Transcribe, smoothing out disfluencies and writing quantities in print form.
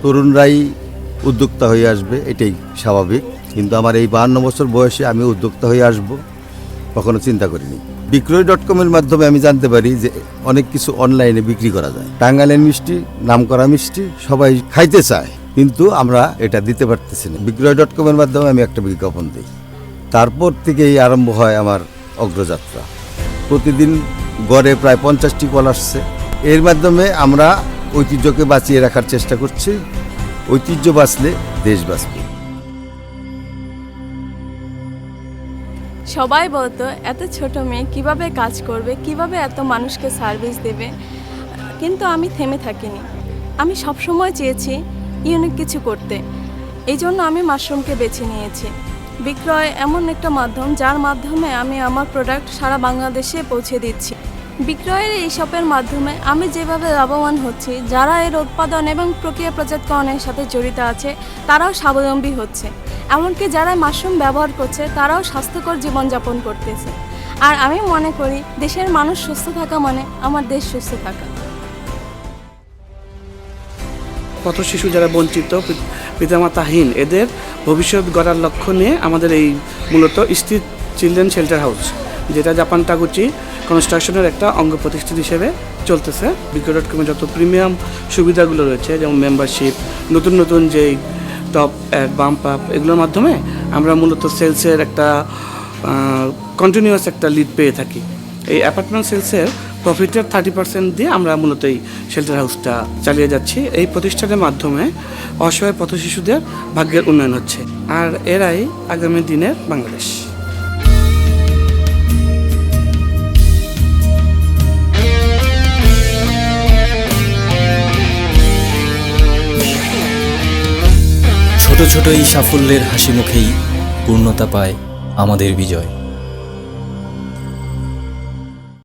তরুণরাই উদ্যোক্তা হয়ে আসবে, এটাই স্বাভাবিক। কিন্তু আমার এই 52 বছর বয়সে আমি উদ্যোক্তা হয়ে আসব কখনো চিন্তা করিনি। বিক্রয়.com-এর মাধ্যমে আমি জানতে পারি যে অনেক কিছু অনলাইনে বিক্রি করা যায়। টাঙ্গাইলের মিষ্টি, নামকরা মিষ্টি সবাই খাইতে চায়, কিন্তু আমরা এটা দিতে পারতেছি না। বিক্রয়.com-এর মাধ্যমে আমি একটা বিজ্ঞাপন দিই, তারপর থেকেই আরম্ভ হয় আমার অগ্রযাত্রা। প্রতিদিন গড়ে প্রায় 50টি কল আসছে। এর মাধ্যমে আমরা ঐতিহ্যকে বাঁচিয়ে রাখার চেষ্টা করছি। ঐতিহ্য বাঁচলে দেশ বাঁচবে। সবাই বলতো এত ছোট মেয়ে কিভাবে কাজ করবে, কিভাবে এত মানুষকে সার্ভিস দেবে, কিন্তু আমি থেমে থাকিনি। আমি সবসময় চেয়েছি ইউনিক কিছু করতে, এই জন্য আমি মাশরুমকে বেছে নিয়েছি। বিক্রয় এমন একটা মাধ্যম যার মাধ্যমে আমি আমার প্রোডাক্ট সারা বাংলাদেশে পৌঁছে দিচ্ছি। বিক্রয়ের এই শপের মাধ্যমে আমি যেভাবে লাভবান হচ্ছি, যারা এর উৎপাদন এবং প্রক্রিয়া প্রজাতকরণের সাথে জড়িত আছে তারাও স্বাবলম্বী হচ্ছে। এমনকি যারা মাশরুম ব্যবহার করছে তারাও স্বাস্থ্যকর জীবনযাপন করতেছে। আর আমি মনে করি দেশের মানুষ সুস্থ থাকা মানে আমার দেশ সুস্থ থাকা। পথ শিশু যারা বঞ্চিত, পিতামাতাহীন, এদের ভবিষ্যৎ গড়ার লক্ষ্য নিয়ে আমাদের এই মূলত স্ট্রিট চিলড্রেন শেল্টার হাউস, যেটা জাপান টাগুচি কনস্ট্রাকশনের একটা অঙ্গ প্রতিষ্ঠান হিসেবে চলতেছে। বিক্রয়.com-এ যত প্রিমিয়াম সুবিধাগুলো রয়েছে, যেমন মেম্বারশিপ, নতুন নতুন যেই টপ অ্যাড, বাম্প আপ, এগুলোর মাধ্যমে আমরা মূলত সেলসের একটা কন্টিনিউয়াস একটা লিড পেয়ে থাকি। এই অ্যাপার্টমেন্ট সেলসের প্রফিটের 30% দিয়ে আমরা মূলত এই শেল্টার হাউসটা চালিয়ে যাচ্ছি। এই প্রতিষ্ঠানের মাধ্যমে অসহায় পথ শিশুদের ভাগ্যের উন্নয়ন হচ্ছে, আর এরাই আগামী দিনের বাংলাদেশ। ছোট ছোট এই সাফল্যের হাসি মুখেই পূর্ণতা পায় আমাদের বিজয়।